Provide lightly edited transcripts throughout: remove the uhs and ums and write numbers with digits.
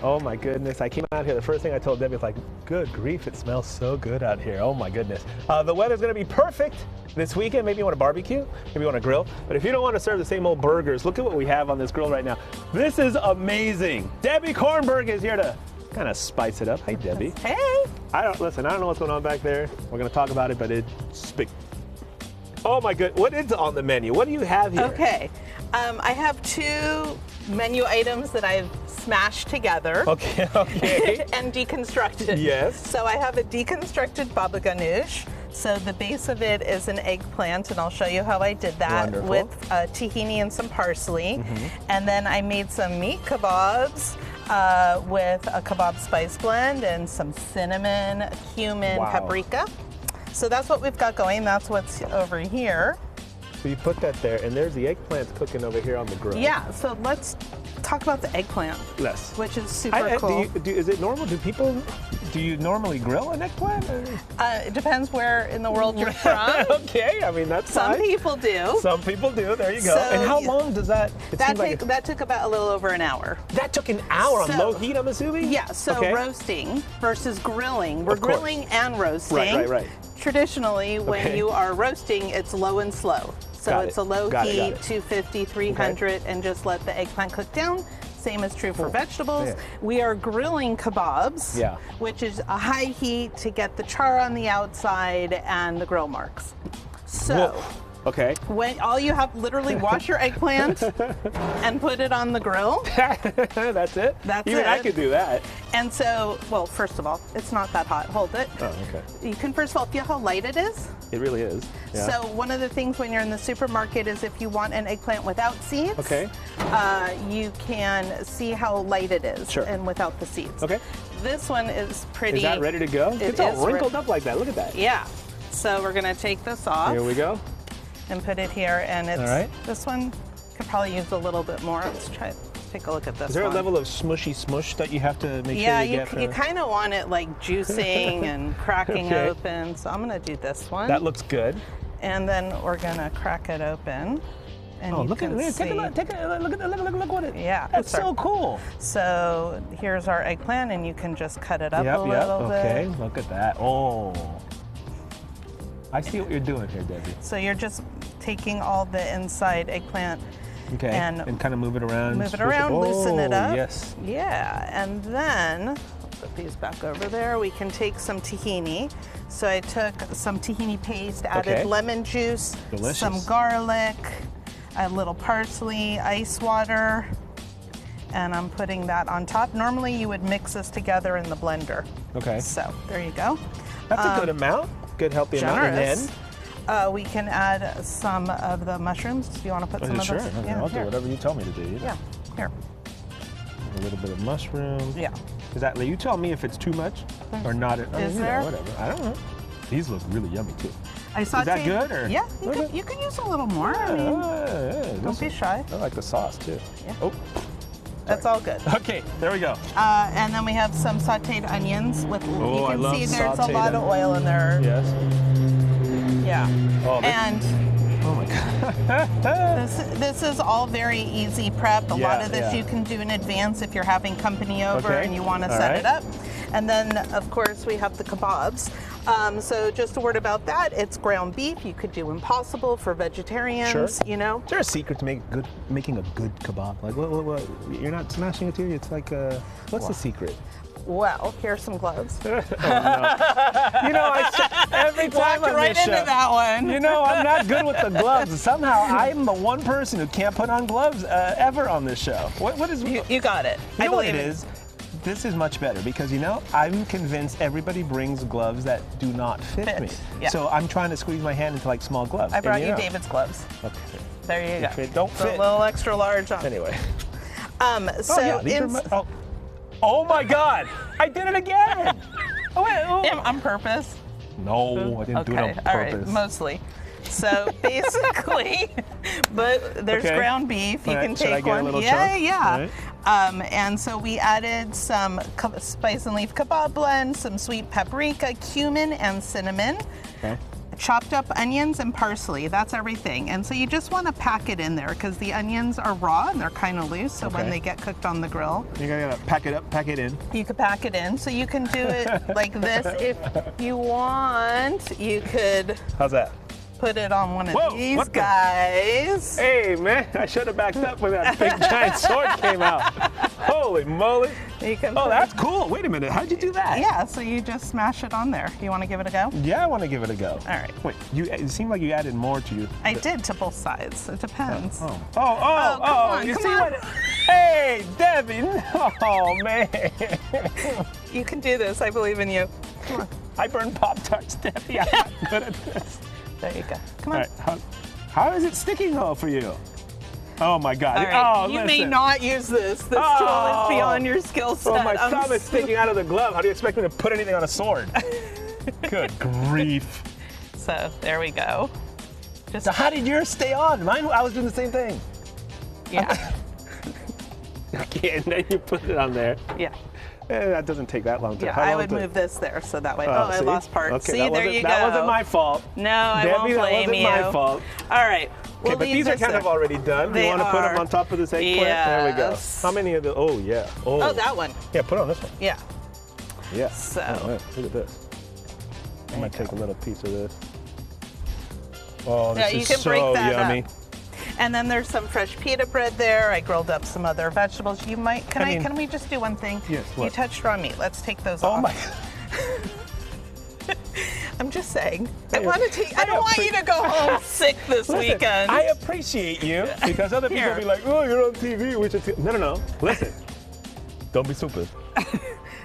Oh my goodness, I came out here, the first thing I told Debbie was like, good grief, it smells so good out here. Oh my goodness. The weather's gonna be perfect this weekend. Maybe you want to barbecue, maybe you want to grill. But if you don't want to serve the same old burgers, look at what we have on this grill right now. This is amazing. Debbie Kornberg is here to kind of spice it up. Hey Debbie. Hey. I don't know what's going on back there. We're gonna talk about it, but it's big. Oh my good, what is on the menu? What do you have here? Okay, I have 2 menu items that I've smashed together. Okay. And deconstructed. Yes. So I have a deconstructed baba ganoush. So the base of it is an eggplant, and I'll show you how I did that. Wonderful. With tahini and some parsley. And then I made some meat kebabs with a kebab spice blend and some cinnamon, cumin, Wow. paprika. So that's what we've got going. That's what's over here. So you put that there, and there's the eggplants cooking over here on the grill. Yeah, so let's talk about the eggplant, Yes. which is super cool. Is it normal? Do you normally grill an eggplant? Or? It depends where in the world you're from. Okay, I mean, that's Some fine. people do. Some people do, there you go. So, and how long does that, That took about a little over an hour. that took an hour on So- low heat, I'm assuming? Yeah, so Okay. roasting versus grilling. We're Of course. grilling and roasting. Right. Traditionally, when Okay. you are roasting, it's low and slow. So Got it's it. a low Got it, heat, got it. 250, 300, and just let the eggplant cook down. Same is true for vegetables. Yeah. We are grilling kebabs, Yeah. which is a high heat to get the char on the outside and the grill marks. So Whoa. Okay. when all you have, literally wash your eggplant and put it on the grill. That's it? That's Even I it. could do that. And so, well, first of all, it's not that hot. Hold it. Oh, okay. You can first of all feel how light it is. It really is. Yeah. So one of the things when you're in the supermarket is if you want an eggplant without seeds, Okay. You can see how light it is Sure. and without the seeds. Okay. This one is pretty. Is that ready to go? It It's all is wrinkled up like that. Look at that. Yeah. So we're gonna take this off Here we go. and put it here, and it's All right. this one could probably use a little bit more. Let's take a look at this. Is there one. a level of smushy smush that you have to make Yeah, sure you you get? kind of want it like juicing and cracking Okay. open. So I'm gonna do this one. That looks good. And then we're gonna crack it open. And Oh, you look at can it! see. Look what it. Yeah, That's sorry. so cool. So here's our eggplant, and you can just cut it up a little Okay, bit. look at that. Oh, I see what you're doing here, Debbie. So you're just taking all the inside eggplant, Okay, And kind of move it around. move it squish around, loosen it Oh, up. Yes. Yeah, and then put these back over there. We can take some tahini. So I took some tahini paste, added Okay. lemon juice, Delicious. some garlic, a little parsley, ice water, and I'm putting that on top. Normally you would mix this together in the blender. Okay. So there you go. That's a good amount. Good healthy amount. And Generous. then, We can add some of the mushrooms. Do you want to put some sure. of those? I'll do here. whatever you tell me to do. Yeah, here. A little bit of mushroom. Yeah. Is that? You tell me if it's too much or not. Is there? Whatever. I don't know. These look really yummy too. I Is that sauteed- good, or? Yeah, Okay. you can use a little more. I mean, don't be shy. I like the sauce too. Yeah. Oh. That's all good. Okay, there we go. And then we have some sauteed onions with. Oh, you I can love see there's a sauteed lot of onions. oil in there. Yes. Yeah. Oh, this- And Oh my God. this is all very easy prep. A lot Yeah, of this yeah. you can do in advance if you're having company over Okay. and you want to All set right. it up. And then, of course, we have the kebabs. So just a word about that. It's ground beef. You could do impossible for vegetarians. Sure. You know. Is there a secret to making a good kebab? Like, what? You're not smashing it here. It's like, what's the secret? Well, here's some gloves. You know, every time Walked on right this into show, that one. you know, I'm not good with the gloves. Somehow, I'm the one person who can't put on gloves ever on this show. What is? You got it. You I know what believe it is? This is much better because, you know, I'm convinced everybody brings gloves that do not fit me. yeah. So I'm trying to squeeze my hand into like small gloves. I brought and, you know, David's gloves. Okay. There you go. If it don't It's a fit. little extra large on. Anyway. So Oh, yeah, these are oh my God! I did it again! Oh, wait, oh. on purpose. No, I didn't do it on Okay, all right, purpose. mostly. So basically, but there's Okay. ground beef. You All right, can should I take get a one. little Yeah, chunk? yeah. All right. And so we added some spice and leaf kebab blend, some sweet paprika, cumin, and cinnamon. Okay. chopped up onions and parsley. That's everything. And so you just want to pack it in there because the onions are raw and they're kind of loose. So when Okay. they get cooked on the grill, You gotta pack it up, pack it in. you could pack it in. So you can do it like this if you want. You could How's that? put it on one of Whoa, these what the- guys. Hey man, I should have backed up when that big giant sword came out. Holy moly. You can Oh, put- that's cool. Wait a minute, how'd you do that? Yeah, so you just smash it on there. You want to give it a go? Yeah, I want to give it a go. All right. Wait, it seemed like you added more to you. I did to both sides. It depends. Oh, come on, you come see on. what? Hey, Debbie. Oh, man. You can do this. I believe in you. Come on. I burn Pop-Tarts, Debbie. I'm not good at this. There you go. Come All on. right, how is it sticking though for you? Oh my God. All right. Oh, You may listen. not use this. This tool Oh. is beyond your skill set. Well, my I'm thumb is sticking out of the glove. How do you expect me to put anything on a sword? Good grief. So there we go. Just So how did yours stay on? Mine, I was doing the same thing. yeah, Okay, and then you put it on there. yeah, That doesn't take that long. yeah. How I long would to- move this there so that way. Oh, I see? lost part. Okay, See, that there wasn't- you go. That wasn't my fault. No, I Debbie, won't that blame wasn't you. my fault. All right. Okay, but these are kind of already done. They You want to put them are. on top of this eggplant? There we go. Yes. How many of the? Oh yeah. Oh, that one. Yeah, put it on this one. Yeah. Yeah. So- Oh, yeah. Look at this. I'm gonna take a little piece of this. Oh, this Yeah, you is can so break that yummy. up. And then there's some fresh pita bread there. I grilled up some other vegetables. You might. I mean- Can we just do one thing? Yes, You what? touched raw meat. Let's take those Oh off. my. I'm just saying. I I want to take. I I don't want you to go home sick this Listen, weekend. I appreciate you because other people Here. be like, "Oh, you're on TV." Which is no. Listen, don't be stupid.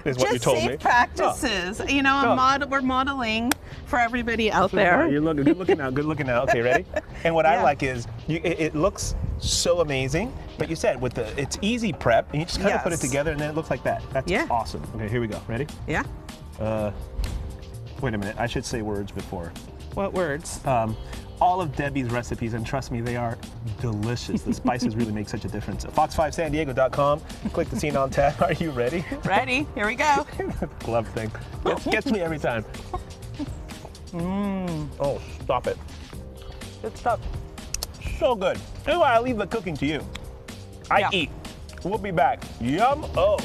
Is what you just told safe me. practices. You know, No. we're modeling for everybody out No. there. You're good looking now. Good looking now. Okay, ready? And what I Yeah. like is it looks so amazing. But you said it's easy prep, and you just kind of put it Yes. together, and then it looks like that. That's Yeah. awesome. Okay, here we go. Ready? Yeah. Wait a minute. I should say words before. What words? All of Debbie's recipes, and trust me, they are delicious. The spices really make such a difference. Fox5sandiego.com. Click the Scene On tab. Are you ready? Ready? Here we go. Glove thing. Gets me every time. Oh, stop it. Good stuff. So good. This is why I leave the cooking to you. I Yeah. eat. We'll be back. Yum. Oh.